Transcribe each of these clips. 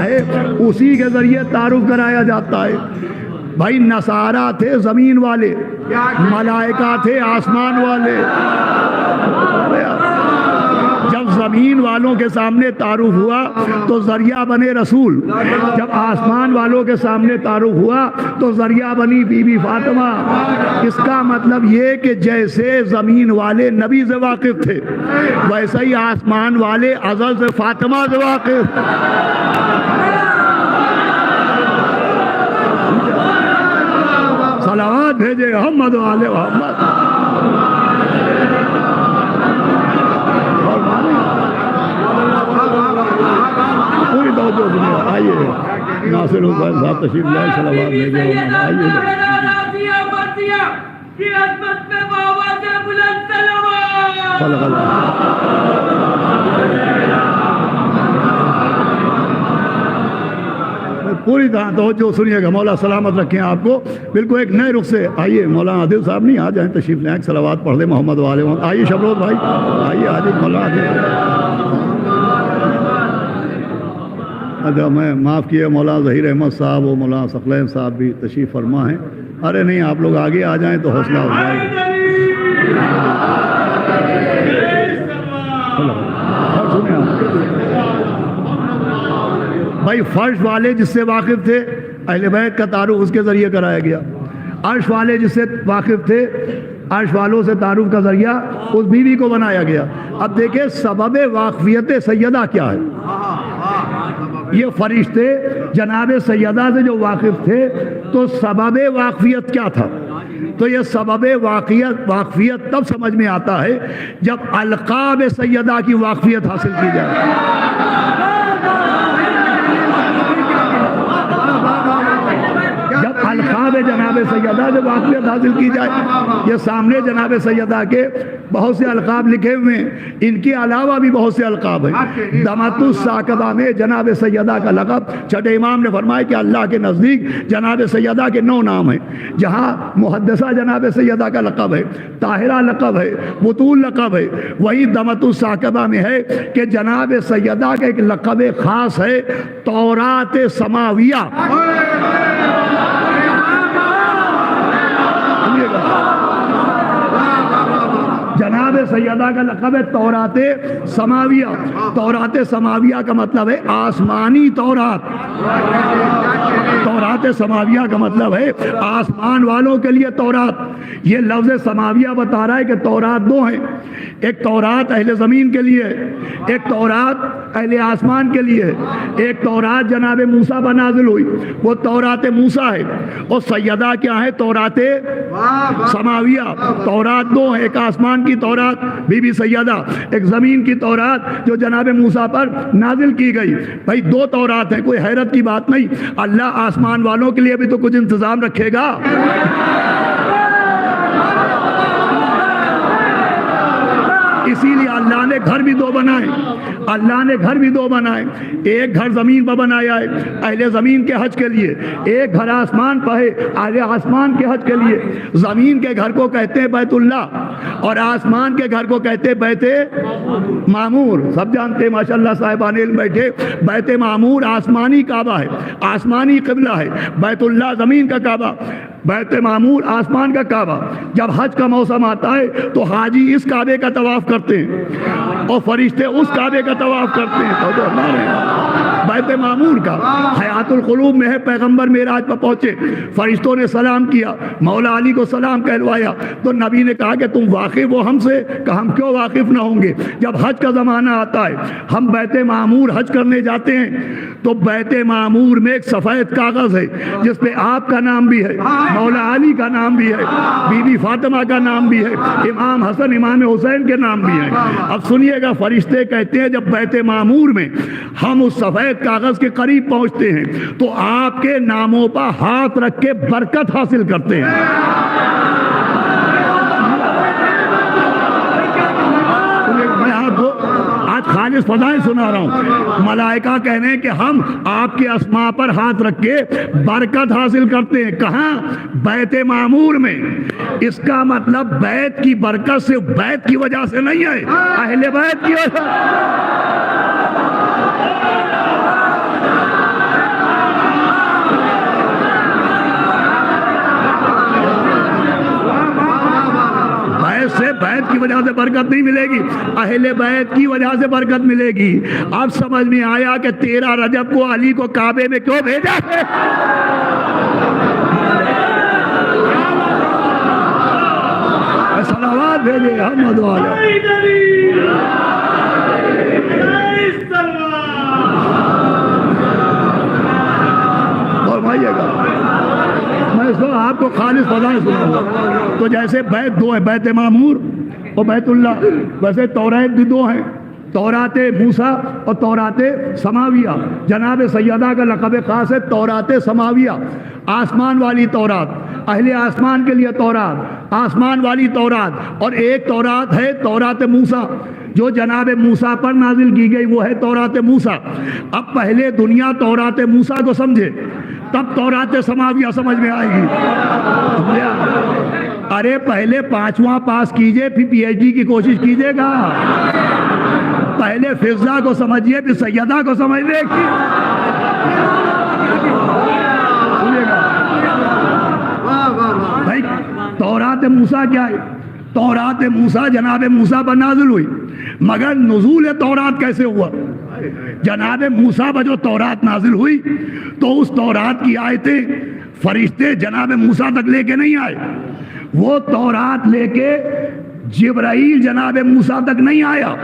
ہے اسی کے ذریعے تعارف کرایا جاتا ہے. بھائی نصارہ تھے زمین والے، ملائکہ تھے آسمان والے. جب زمین والوں کے سامنے تعارف ہوا تو ذریعہ بنے رسول، جب آسمان والوں کے سامنے تعارف ہوا تو ذریعہ بنی بی بی فاطمہ. اس کا مطلب یہ کہ جیسے زمین والے نبی سے واقف تھے ویسے ہی آسمان والے ازل سے فاطمہ سے واقف. صلوات بھیجے محمد و آل محمد. پوری توجہ دنیا. آئیے ناصر حسین صاحب تشریف لائے. صلوات بھیجے محمد. آئیے پوری طرح توجہ سنیے گا. مولا سلامت رکھیں آپ کو. بالکل ایک نئے رخ سے آئیے. مولانا عادل صاحب نہیں آ جائیں تشریف لائیں. صلوات پڑھ دیں محمد والے. آئیے شبروت بھائی آئیے. عادل مولانا عادل میں معاف کیے. مولانا ظہیر احمد صاحب اور مولانا ثقلین صاحب بھی تشریف فرما ہیں. ارے نہیں آپ لوگ آگے آ جائیں تو حوصلہ ہو جائے. بھائی فرش والے جس سے واقف تھے اہل بیت کا تعارف اس کے ذریعے کرایا گیا. عرش والے جس سے واقف تھے عرش والوں سے تعارف کا ذریعہ اس بیوی کو بنایا گیا. اب دیکھیں سبب واقفیت سیدہ کیا ہے. یہ فرشتے جناب سیدہ سے جو واقف تھے تو سبب واقفیت کیا تھا. تو یہ سبب واقفیت تب سمجھ میں آتا ہے جب القاب سیدہ کی واقفیت حاصل کی جائے. جب القاب جناب سیدہ سے واقفیت حاصل کی جائے. یہ سامنے جناب سیدہ کے بہت سے القاب لکھے ہوئے ہیں. ان کے علاوہ بھی بہت سے القاب ہیں. دمت الساقبہ میں جناب سیدہ کا لقب چھٹے امام نے فرمایا کہ اللہ کے نزدیک جناب سیدہ کے 9 نام ہیں. جہاں محدثہ جناب سیدہ کا لقب ہے، طاہرہ لقب ہے، بطول لقب ہے، وہی دمت الساقبہ میں ہے کہ جناب سیدہ کا ایک لقب خاص ہے تورات سماویہ. جناب سیدہ کا لقب ہے تورات سماویہ. تورات سماویہ کا مطلب ہے آسمانی تورات. تورات سماویہ کا مطلب ہے آسمان والوں کے لیے تورات. یہ لفظ سماویہ بتا رہا ہے کہ تورات 2 ہیں. ایک تورات اہل زمین کے لیے، ایک تورات اہل آسمان کے لیے. ایک تورات جناب موسیٰ پر نازل ہوئی وہ تورات موسیٰ ہے. اور سیدہ کیا ہے؟ تورات سماویہ. تورات 2 ہیں، ایک آسمان کی تورات بی بی سیدہ، ایک زمین کی تورات جو جناب موسیٰ پر نازل کی گئی. بھائی 2 تورات ہیں، کوئی حیرت کی بات نہیں. اللہ آسمان والوں کے لیے بھی تو کچھ انتظام رکھے گا. اسی لیے اللہ نے گھر بھی 2 بنائے. اللہ نے گھر بھی 2 بنائے. ایک گھر زمین پر بنایا ہے اہل زمین کے حج کے لیے، ایک گھر آسمان پر ہے اہل آسمان کے حج کے لیے. زمین کے گھر کو کہتے ہیں بیت اللہ اور آسمان کے گھر کو کہتے ہیں بیت معمور. سب جانتے ہیں ماشاءاللہ صاحبان علم بیٹھے. بیت معمور آسمانی کعبہ ہے، آسمانی قبلہ ہے. بیت اللہ زمین کا کعبہ، بیت معمور آسمان کا کعبہ. جب حج کا موسم آتا ہے تو حاجی اس کعبے کا طواف کرتے ہیں اور فرشتے اس کعبے کا طواف کرتے ہیں. تو بیت معمور کا حیات القلوب میں ہے. پیغمبر معراج پر پہنچے، فرشتوں نے سلام کیا، مولا علی کو سلام کہلوایا تو نبی نے کہا کہ تم واقف ہو ہم سے؟ کہ ہم کیوں واقف نہ ہوں گے. جب حج کا زمانہ آتا ہے ہم بیت معمور حج کرنے جاتے ہیں تو بیت معمور میں ایک سفید کاغذ ہے جس پہ آپ کا نام بھی ہے، مولا علی کا نام بھی ہے، بی بی فاطمہ کا نام بھی ہے، امام حسن امام حسین کے نام بھی ہیں. اب سنیے گا، فرشتے کہتے ہیں جب بیت معمور میں ہم اس سفید کاغذ کے قریب پہنچتے ہیں تو آپ کے ناموں پر ہاتھ رکھ کے برکت حاصل کرتے ہیں. میں آپ کو آج خالص فضائل سنا رہا ہوں. ملائکہ کہہ رہے ہیں کہ ہم آپ کے اسماء پر ہاتھ رکھ کے برکت حاصل کرتے ہیں. کہاں؟ بیت معمور میں. اس کا مطلب بیت کی برکت سے بیت کی وجہ سے نہیں ہے، اہل بیت کی وجہ وجہ سے برکت نہیں ملے گی، اہل بیت کی وجہ سے برکت ملے گی۔ اب سمجھ میں آیا کہ 13 رجب کو علی کو کعبے میں کیوں بھیجا ہے؟ صلوات بھیجے احمد والا۔ فرمائیے گا، میں اس کو آپ کو خالص فضائل سناؤں گا۔ تو جیسے بیت دو ہے، بیت معمور اور بیت اللہ، ویسے تورات بھی دو ہیں، تورات موسیٰ اور تورات سماویہ۔ جناب سیدہ کا لقب خاص ہے تورات سماویہ، آسمان والی تورات، اہل آسمان کے لیے تورات، آسمان والی تورات۔ اور ایک تورات ہے تورات موسیٰ جو جناب موسیٰ پر نازل کی گئی، وہ ہے تورات موسیٰ۔ اب پہلے دنیا تورات موسیٰ کو سمجھے تب تورات سماویہ سمجھ میں آئے گی۔ ارے پہلے 5واں پاس کیجئے پھر پی ایچ ڈی کی کوشش کیجئے گا۔ پہلے فضا کو سمجھیے پھر سیدہ کو سمجھنے کی۔ بھائی تورات موسیٰ کیا ہے؟ تورات موسیٰ جناب موسیٰ پر نازل ہوئی، مگر نزول تورات کیسے ہوا؟ جناب موسیٰ پر جو تورات نازل ہوئی تو اس تورات کی آیتیں فرشتے جناب موسیٰ تک لے کے نہیں آئے، وہ تورات لے کے جبرائیل جناب موسیٰ تک نہیں آیا،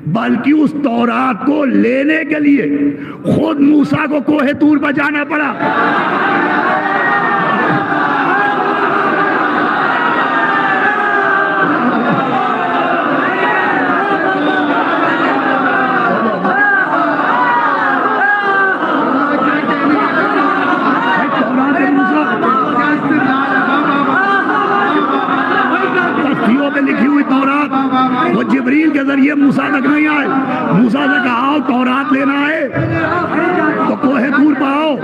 بلکہ اس تورات کو لینے کے لیے خود موسیٰ کو کوہ طور پر جانا پڑا۔ لکھی ہوئی تورات وہ جبریل کے ذریعے موسیٰ تک نہیں آئے، موسیٰ سے کہا آؤ تورات لینا ہے تو کوہ طور پر آؤ،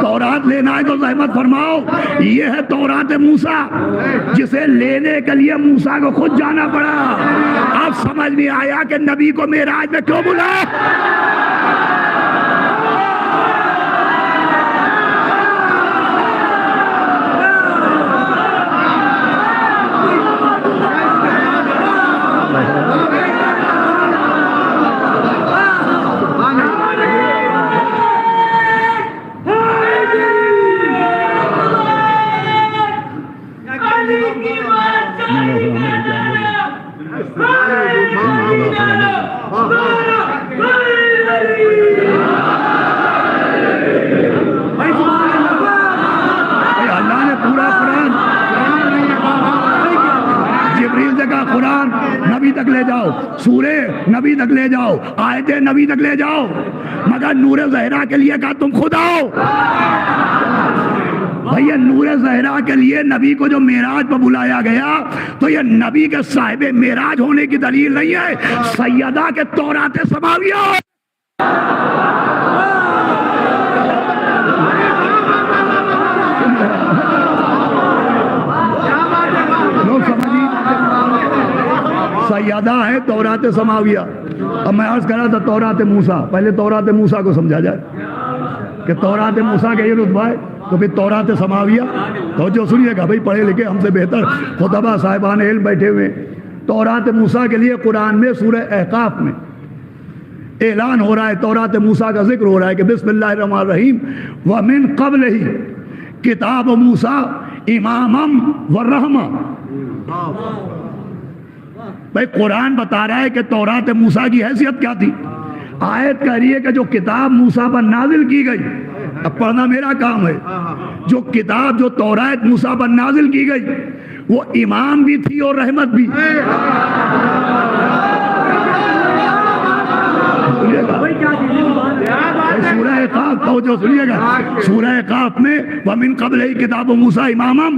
تورات لینا ہے تو زحمت فرماؤ۔ یہ ہے تورات موسیٰ جسے لینے کے لیے موسیٰ کو خود جانا پڑا۔ اب سمجھ میں آیا کہ نبی کو معراج میں کیوں بلایا۔ قرآن نبی تک لے جاؤ، سورے نبی تک لے جاؤ، آیتیں نبی تک لے جاؤ، مگر نور زہرا کے لیے کہا تم خود آؤ۔ بھئی نور زہرا کے لیے نبی کو جو معراج پر بلایا گیا تو یہ نبی کے صاحب معراج ہونے کی دلیل نہیں ہے، سیدہ کے تورات سماویہ۔ سیدہ ہے تورات سماویہ۔ اب میں عرض کرا تھا تورات موسیٰ، پہلے تورات موسیٰ کو سمجھا جائے کہ تورات موسیٰ کا یہ رتبہ ہے، تو پھر تورات سماویہ تو جو سنیے گا بھائی پڑھے لکھے ہم سے بہتر خطبہ صاحبان علم بیٹھے ہوئے۔ تورات موسیٰ کے لیے قرآن میں سورہ احقاف میں اعلان ہو رہا ہے، تورات موسیٰ کا ذکر ہو رہا ہے کہ بسم اللہ الرحمن الرحیم وَمِن قَبْلِهِ کتاب موسیٰ امامًا وَرَحْمَةً۔ بھائی قرآن بتا رہا ہے کہ تورات موسیٰ کی حیثیت کیا تھی۔ آیت کہہ رہی ہے کہ جو کتاب موسیٰ پر نازل کی گئی، اب پڑھنا میرا کام ہے، جو کتاب جو تورات موسیٰ پر نازل کی گئی وہ امام بھی تھی اور رحمت بھی۔ سورہ قاف توجہ سنیے گا، سورہ قاف میں وَمِن قَبْلِهِ کتاب موسیٰ امامًا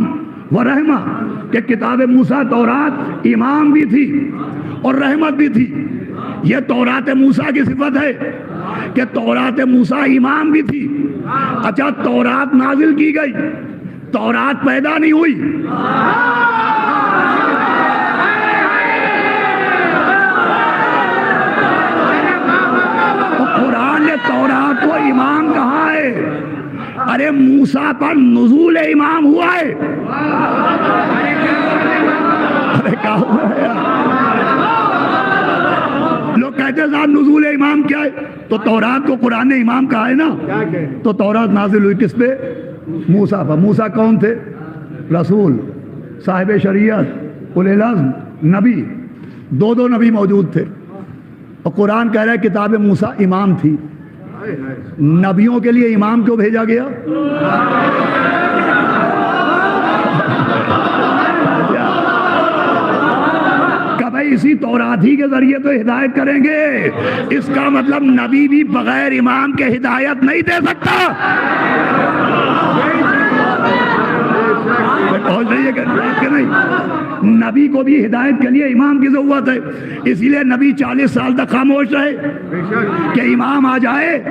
وَرَحْمَةً کہ کتاب موسیٰ تورات امام بھی تھی اور رحمت بھی تھی۔ یہ تورات موسیٰ کی صفت ہے کہ تورات موسیٰ امام بھی تھی۔ اچھا تورات نازل کی گئی، تورات پیدا نہیں ہوئی۔ تو قرآن نے تورات کو امام کہا ہے۔ ارے موسیٰ پر نزول امام ہوا ہے۔ ارے کہا ہوا ہے کہتے ہیں نزول امام کیا ہے؟ تو تورات کو قرآن نے امام کہا ہے نا. تو تورات نازل ہوئی کس پہ؟ موسیٰ پر. موسیٰ کون تھے؟ رسول، صاحب شریعت، اولو العزم، نبی. دو نبی موجود تھے. اور قرآن کہہ رہا ہے کتاب موسیٰ امام تھی. نبیوں کے لیے امام کیوں بھیجا گیا؟ کہ بھائی اسی تورات ہی کے ذریعے تو ہدایت کریں گے. اس کا مطلب نبی بھی بغیر امام کے ہدایت نہیں دے سکتا. نہیں، نبی کو بھی ہدایت کے لیے امام کی ضرورت ہے. اسی لیے نبی 40 سال تک خاموش رہے کہ امام آ جائے.